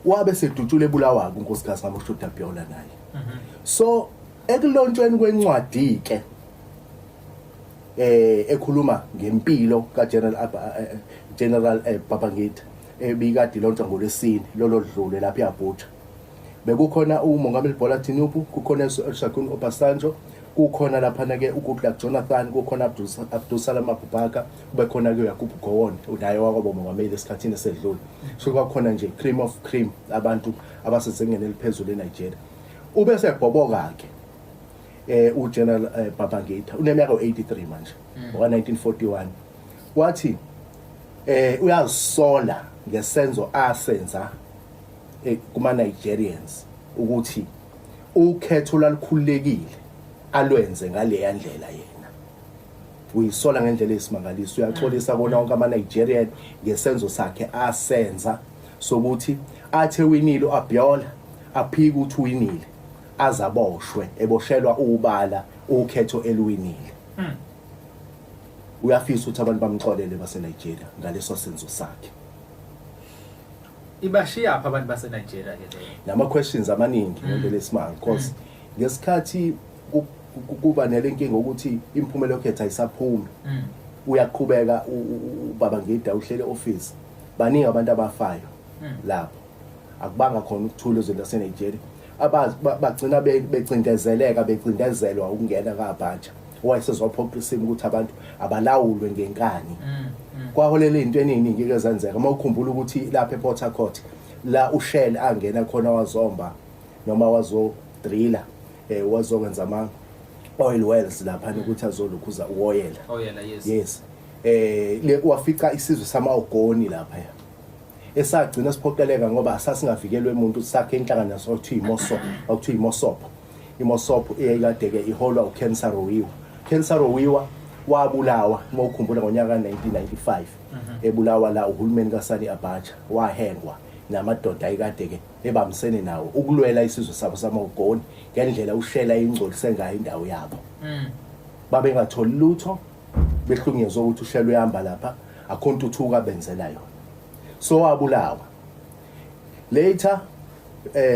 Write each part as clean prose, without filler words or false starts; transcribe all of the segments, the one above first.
wabe sedutshule Bulawayo unkosikazi kaMoshood Abiola naye. So ekulontshweni kwencwadi ke ekhuluma ngempilo General Babangida ebikade lontsha ngolesine lolo dlule lapha eAbuja. Bekukhona uMongameli Bola Tinubu, kukhona uShakun Obasanjo, kukhona lapha ke uGoodluck Jonathan, kukhona Abdul Salam Abubakar, bekhona ke uYakubu Gowon unaye wakwabo mongameli esikhathini esedlule. So kwakhona nje cream of cream abantu abasezingeni eliphezulu eNigeria. Ube sebhoboka ke uGeneral Babangida uneminyaka 83 manje, ngoka 1941. Wathi uyazisola ngesenzo asenza kuma Nigerians ukuthi ukhetho lalikhululekile alwenze ngale yandlela yena. Uyisola ngendlela esimangaliso, uyaxolisa bona wonke ama Nigerian ngesenzo sakhe asenza sokuthi athe winile uAbiola aphika ukuthi winile azaboshwe eboshelwa ubala ukhetho eliwinile. Uyafisa ukuthi abantu bamxolele base Nigeria ngaleso senzo sakhe. Ibashiya apha abantu base Nigeria ke leyo. Nama questions amaningi ngento lesimanga because ngesikhathi kuba nelenkinga ukuthi imphumela yokhetha ayisaphumi. Uyaqhubeka uBabangida uhlele office. Baningi abantu abafayo lapho. Akubanga khona ukuthula ezweni lase Nigeria. Abazi bagcina becindezelwa ukungena kaBaja. Wayesezophoqisima ukuthi abantu abalawulwe ngenkani. Kwaholela into eningi ezenzeka. Mawukhumbula ukuthi lapha ePort Harcourt la uShell angena khona wazomba noma wazo driller wazokwenza ama oil wells lapha ukuthi azolukhuza uoyela. Oyela, yes. Wafica isizwe samaOgoni lapha. Esagcina siphoqeleka ngoba sasingavikelwe umuntu sakhe inhlanganiso okuthiwa iMossop, okuthiwa iMossop. iMossop eyayikade ke iholwa uKen Saro-Wiwa. Ken Saro-Wiwa wabulawa mawukhumbula ngonyaka 1995 ebulawa la uhulumeni kaSani Abacha, wahengwa namadoda ayikade ke ebamsene nawo ukulwela isizwe sabo samaOgoni ngendlela uShela ingcolise ngayo indawo yabo. Babe ngatholi lutho behlunyezwe ukuthi uShela uyahamba lapha akho ntuthuka benzela yona. So wabulawa. Later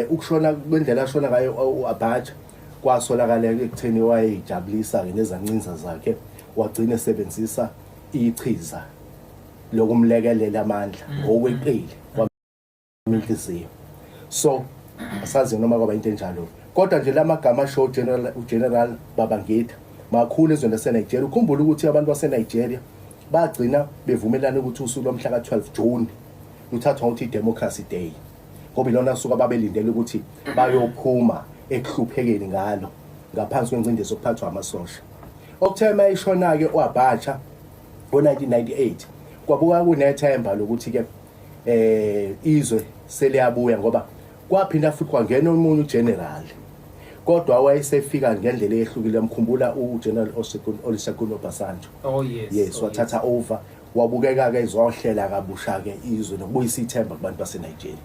ukushona kwendlela ashona ngayo uAbacha kwasolakala ekutheni wayejabulisa ke nezancinza zakhe, wagcina esebenzisa ichiza lokumlekelela amandla ngokweqile kwaminhliziyo. So asazi noma kwaba into enjalo, kodwa nje lamagama show uGeneral Babangida makhulu ezweni laseNigeria. Ukhumbula ukuthi abantu baseNigeria bagcina bevumelana ukuthi usuku lomhla ka12 June luthathwa ukuthi iDemocracy Day, ngoba ilona suka babelindele ukuthi bayophuma ekuhluphekeni ngalo ngaphansi kwencindezi okuphathwa amasosha. Okuthema ishona ke uAbacha ngo1998 kwabuka kunethemba lokuthi ke izwe seliyabuya, ngoba kwaphinda futhi kwangena omunye ugeneral, kodwa wayesefika ngendlela ehlukile. Mkhumbula uGeneral Olusegun Obasanjo. Oh yes. Yes, wathatha over wabukeka ke izohlela kabusha ke izwe nokubuyisa ithemba kubantu baseNigeria.